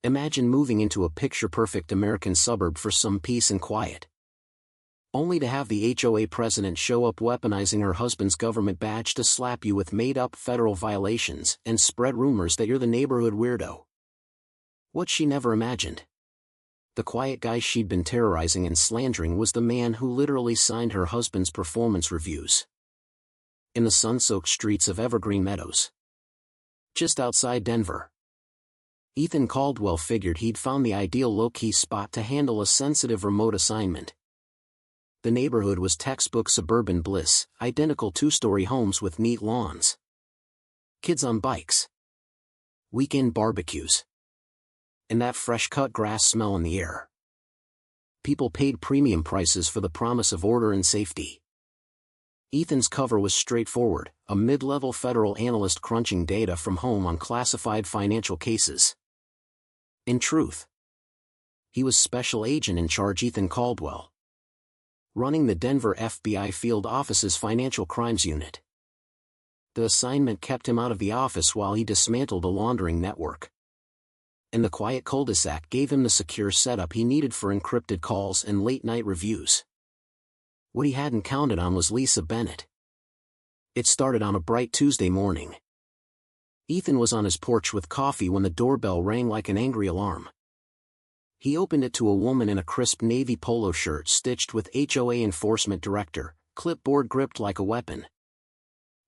Imagine moving into a picture-perfect American suburb for some peace and quiet, only to have the HOA president show up weaponizing her husband's government badge to slap you with made-up federal violations and spread rumors that you're the neighborhood weirdo. What she never imagined. The quiet guy she'd been terrorizing and slandering was the man who literally signed her husband's performance reviews. In the sun-soaked streets of Evergreen Meadows, just outside Denver, Ethan Caldwell figured he'd found the ideal low-key spot to handle a sensitive remote assignment. The neighborhood was textbook suburban bliss, identical two-story homes with neat lawns, kids on bikes, weekend barbecues, and that fresh-cut grass smell in the air. People paid premium prices for the promise of order and safety. Ethan's cover was straightforward, a mid-level federal analyst crunching data from home on classified financial cases. In truth, he was Special Agent in Charge Ethan Caldwell, running the Denver FBI Field Office's Financial Crimes Unit. The assignment kept him out of the office while he dismantled a laundering network, and the quiet cul-de-sac gave him the secure setup he needed for encrypted calls and late-night reviews. What he hadn't counted on was Lisa Bennett. It started on a bright Tuesday morning. Ethan was on his porch with coffee when the doorbell rang like an angry alarm. He opened it to a woman in a crisp navy polo shirt stitched with HOA enforcement director, clipboard gripped like a weapon.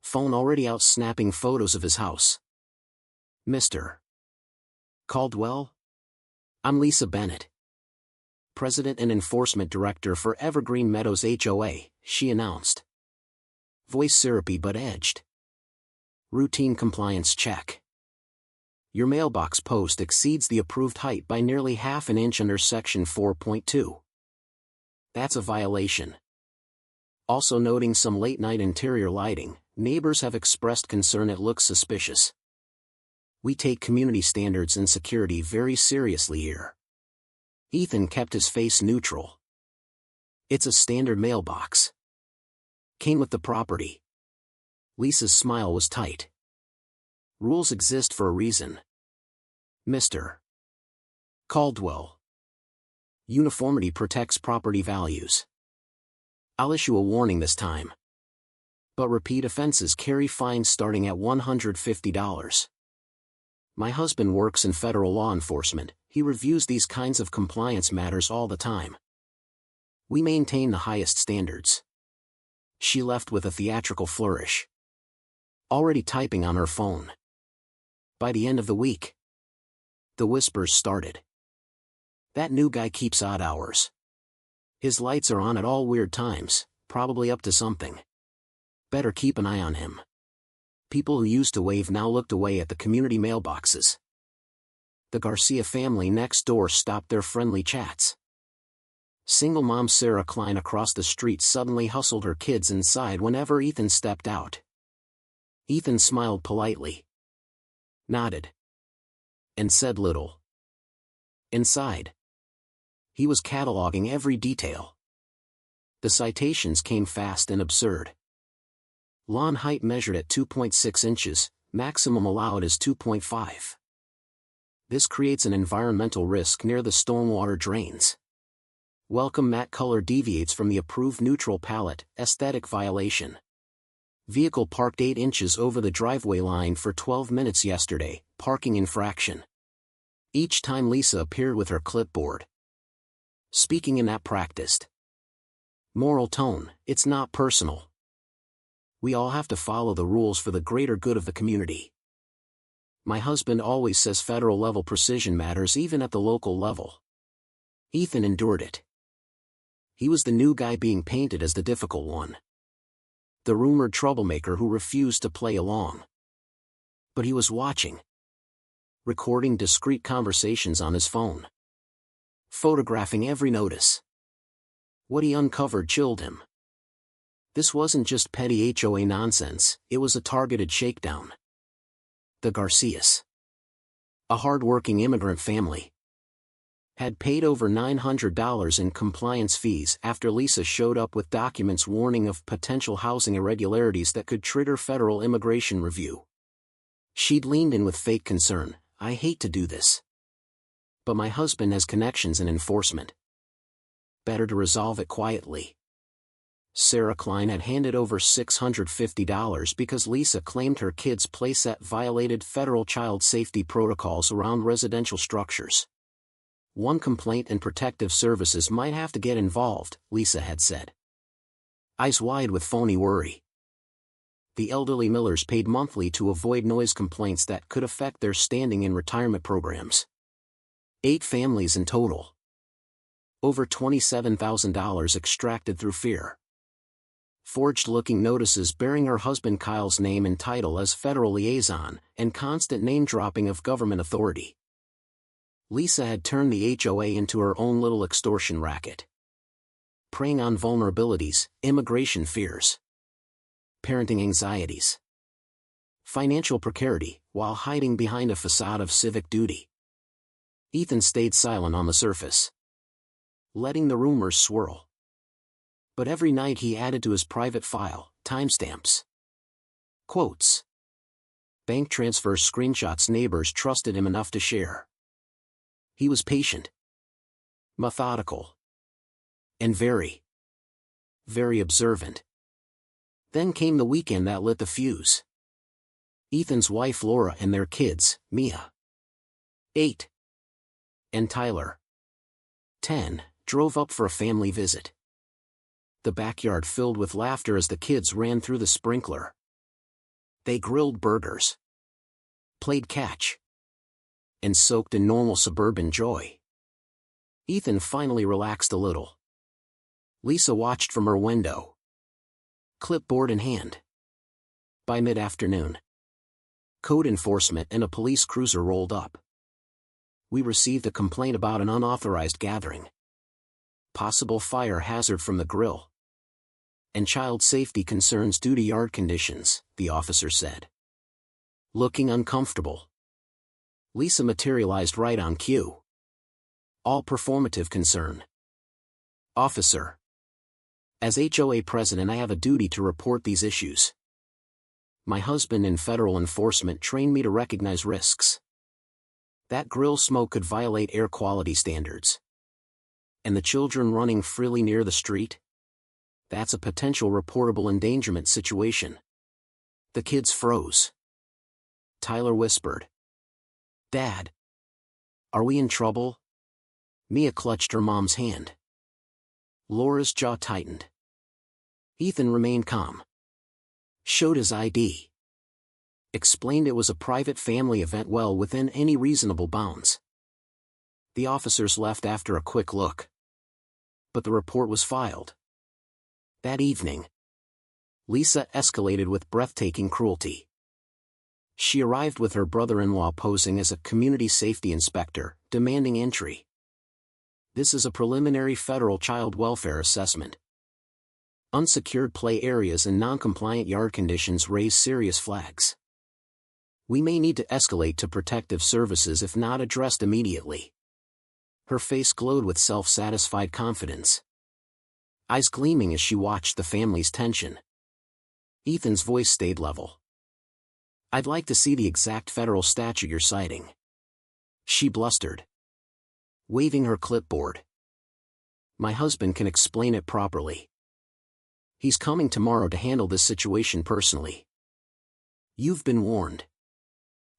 Phone already out snapping photos of his house. Mr. Caldwell? I'm Lisa Bennett, President and Enforcement Director for Evergreen Meadows HOA, she announced. Voice syrupy but edged. Routine compliance check. Your mailbox post exceeds the approved height by nearly half an inch under Section 4.2. That's a violation. Also noting some late-night interior lighting, neighbors have expressed concern it looks suspicious. We take community standards and security very seriously here. Ethan kept his face neutral. It's a standard mailbox. Came with the property. Lisa's smile was tight. Rules exist for a reason. Mr. Caldwell. Uniformity protects property values. I'll issue a warning this time. But repeat offenses carry fines starting at $150. My husband works in federal law enforcement. He reviews these kinds of compliance matters all the time. We maintain the highest standards. She left with a theatrical flourish, already typing on her phone. By the end of the week, the whispers started. That new guy keeps odd hours. His lights are on at all weird times, probably up to something. Better keep an eye on him. People who used to wave now looked away at the community mailboxes. The Garcia family next door stopped their friendly chats. Single mom Sarah Klein across the street suddenly hustled her kids inside whenever Ethan stepped out. Ethan smiled politely, nodded, and said little. Inside, he was cataloging every detail. The citations came fast and absurd. Lawn height measured at 2.6 inches, maximum allowed is 2.5. This creates an environmental risk near the stormwater drains. Welcome matte color deviates from the approved neutral palette, aesthetic violation. Vehicle parked 8 inches over the driveway line for 12 minutes yesterday, parking infraction. Each time Lisa appeared with her clipboard. Speaking in that practiced moral tone, it's not personal. We all have to follow the rules for the greater good of the community. My husband always says federal-level precision matters even at the local level. Ethan endured it. He was the new guy being painted as the difficult one, the rumored troublemaker who refused to play along. But he was watching, recording discreet conversations on his phone, photographing every notice. What he uncovered chilled him. This wasn't just petty HOA nonsense, it was a targeted shakedown. The Garcias, a hard-working immigrant family, had paid over $900 in compliance fees after Lisa showed up with documents warning of potential housing irregularities that could trigger federal immigration review. She'd leaned in with fake concern, "I hate to do this, But my husband has connections in enforcement. Better to resolve it quietly. Sarah Klein had handed over $650 because Lisa claimed her kid's playset violated federal child safety protocols around residential structures. One complaint and protective services might have to get involved, Lisa had said. Eyes wide with phony worry. The elderly Millers paid monthly to avoid noise complaints that could affect their standing in retirement programs. 8 families in total. Over $27,000 extracted through fear. Forged-looking notices bearing her husband Kyle's name and title as federal liaison, and constant name-dropping of government authority. Lisa had turned the HOA into her own little extortion racket. Preying on vulnerabilities, immigration fears, parenting anxieties, financial precarity, while hiding behind a facade of civic duty. Ethan stayed silent on the surface, letting the rumors swirl. But every night he added to his private file, timestamps, quotes, bank transfer screenshots. Neighbors trusted him enough to share. He was patient, methodical, and very, very observant. Then came the weekend that lit the fuse. Ethan's wife Laura and their kids, Mia, 8, and Tyler, 10, drove up for a family visit. The backyard filled with laughter as the kids ran through the sprinkler. They grilled burgers, played catch, and soaked in normal suburban joy. Ethan finally relaxed a little. Lisa watched from her window, clipboard in hand. By mid-afternoon, code enforcement and a police cruiser rolled up. We received a complaint about an unauthorized gathering. Possible fire hazard from the grill. And child safety concerns due to yard conditions, the officer said. Looking uncomfortable, Lisa materialized right on cue. All performative concern. Officer. As HOA president, I have a duty to report these issues. My husband in federal enforcement trained me to recognize risks. That grill smoke could violate air quality standards. And the children running freely near the street? That's a potential reportable endangerment situation. The kids froze. Tyler whispered, Dad. Are we in trouble? Mia clutched her mom's hand. Laura's jaw tightened. Ethan remained calm. Showed his ID. Explained it was a private family event well within any reasonable bounds. The officers left after a quick look. But the report was filed. That evening, Lisa escalated with breathtaking cruelty. She arrived with her brother-in-law posing as a community safety inspector, demanding entry. This is a preliminary federal child welfare assessment. Unsecured play areas and non-compliant yard conditions raise serious flags. We may need to escalate to protective services if not addressed immediately. Her face glowed with self-satisfied confidence, eyes gleaming as she watched the family's tension. Ethan's voice stayed level. I'd like to see the exact federal statute you're citing. She blustered, waving her clipboard. My husband can explain it properly. He's coming tomorrow to handle this situation personally. You've been warned.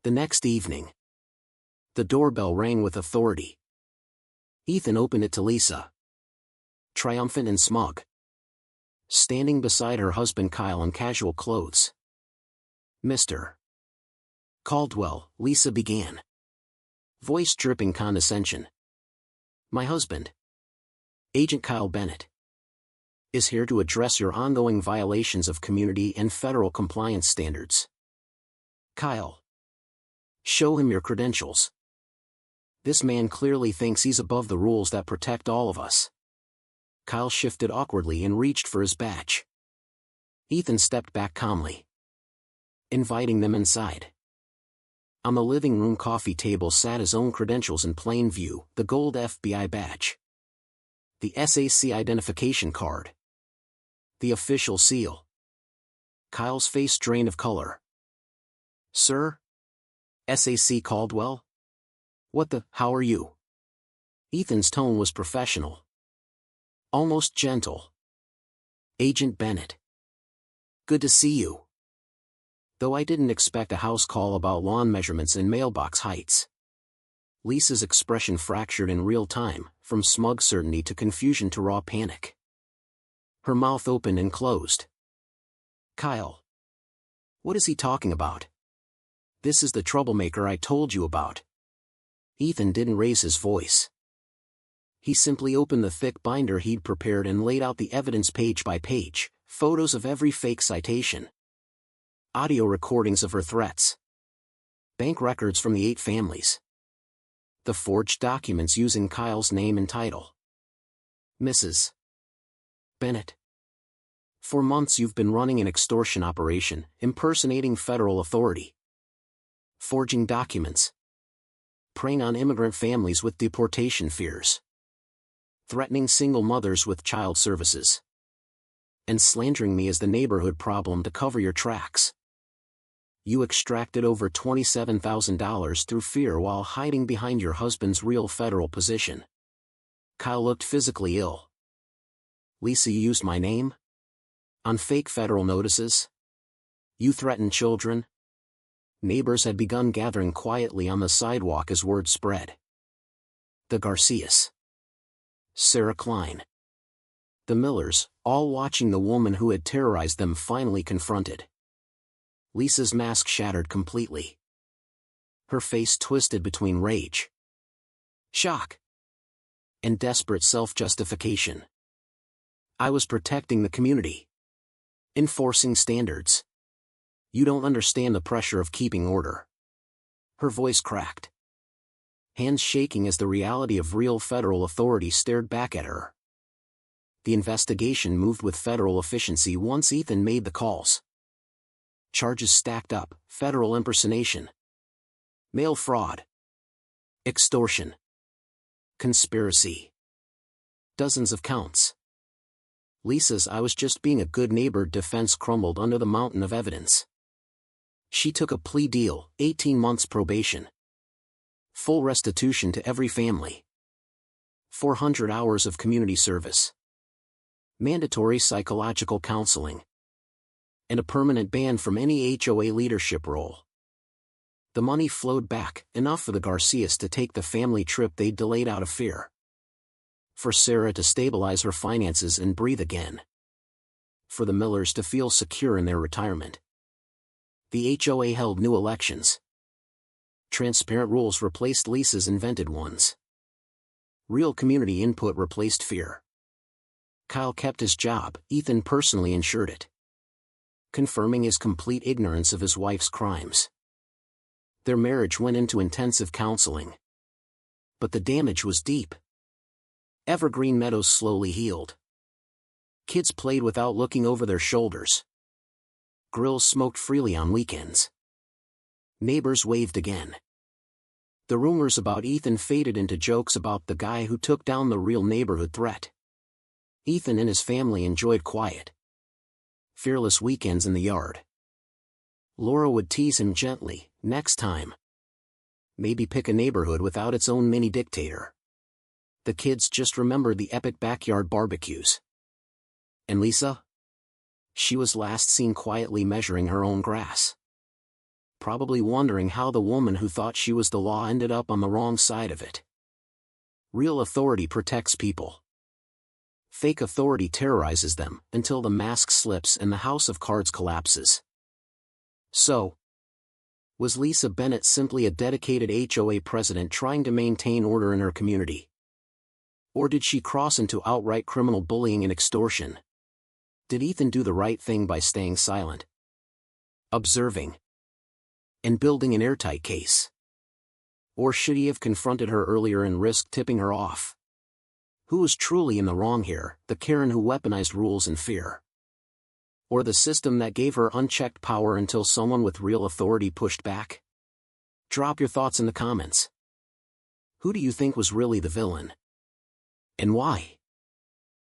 The next evening, the doorbell rang with authority. Ethan opened it to Lisa, triumphant and smug, standing beside her husband Kyle in casual clothes. Mr. Caldwell, Lisa began, voice dripping condescension. My husband, Agent Kyle Bennett, is here to address your ongoing violations of community and federal compliance standards. Kyle, show him your credentials. This man clearly thinks he's above the rules that protect all of us. Kyle shifted awkwardly and reached for his badge. Ethan stepped back calmly, inviting them inside. On the living room coffee table sat his own credentials in plain view, the gold FBI badge, the SAC identification card, the official seal. Kyle's face drained of color. Sir? SAC Caldwell? What the, how are you? Ethan's tone was professional. Almost gentle. "Agent Bennett. Good to see you." Though I didn't expect a house call about lawn measurements and mailbox heights. Lisa's expression fractured in real time, from smug certainty to confusion to raw panic. Her mouth opened and closed. "Kyle. What is he talking about? This is the troublemaker I told you about." Ethan didn't raise his voice. He simply opened the thick binder he'd prepared and laid out the evidence page by page, photos of every fake citation. Audio recordings of her threats. Bank records from the 8 families. The forged documents using Kyle's name and title. "Mrs. Bennett. For months you've been running an extortion operation, impersonating federal authority. Forging documents. Preying on immigrant families with deportation fears. Threatening single mothers with child services. And slandering me as the neighborhood problem to cover your tracks. You extracted over $27,000 through fear while hiding behind your husband's real federal position." Kyle looked physically ill. "Lisa, you used my name? On fake federal notices? You threatened children?" Neighbors had begun gathering quietly on the sidewalk as word spread. The Garcias. Sarah Klein. The Millers, all watching the woman who had terrorized them, finally confronted. Lisa's mask shattered completely. Her face twisted between rage, shock, and desperate self-justification. "I was protecting the community. Enforcing standards. You don't understand the pressure of keeping order." Her voice cracked. Hands shaking as the reality of real federal authority stared back at her. The investigation moved with federal efficiency once Ethan made the calls. Charges stacked up: federal impersonation, mail fraud, extortion, conspiracy. Dozens of counts. Lisa's "I was just being a good neighbor" defense crumbled under the mountain of evidence. She took a plea deal: 18 months probation. Full restitution to every family. 400 hours of community service. Mandatory psychological counseling. And a permanent ban from any HOA leadership role. The money flowed back, enough for the Garcias to take the family trip they'd delayed out of fear. For Sarah to stabilize her finances and breathe again. For the Millers to feel secure in their retirement. The HOA held new elections. Transparent rules replaced Lisa's invented ones. Real community input replaced fear. Kyle kept his job. Ethan personally ensured it, confirming his complete ignorance of his wife's crimes. Their marriage went into intensive counseling. But the damage was deep. Evergreen Meadows slowly healed. Kids played without looking over their shoulders. Grills smoked freely on weekends. Neighbors waved again. The rumors about Ethan faded into jokes about the guy who took down the real neighborhood threat. Ethan and his family enjoyed quiet, fearless weekends in the yard. Laura would tease him gently: "Next time, maybe pick a neighborhood without its own mini dictator." The kids just remembered the epic backyard barbecues. And Lisa? She was last seen quietly measuring her own grass. Probably wondering how the woman who thought she was the law ended up on the wrong side of it. Real authority protects people. Fake authority terrorizes them, until the mask slips and the house of cards collapses. So, was Lisa Bennett simply a dedicated HOA president trying to maintain order in her community? Or did she cross into outright criminal bullying and extortion? Did Ethan do the right thing by staying silent, observing, and building an airtight case? Or should he have confronted her earlier and risked tipping her off? Who was truly in the wrong here, the Karen who weaponized rules and fear? Or the system that gave her unchecked power until someone with real authority pushed back? Drop your thoughts in the comments. Who do you think was really the villain? And why?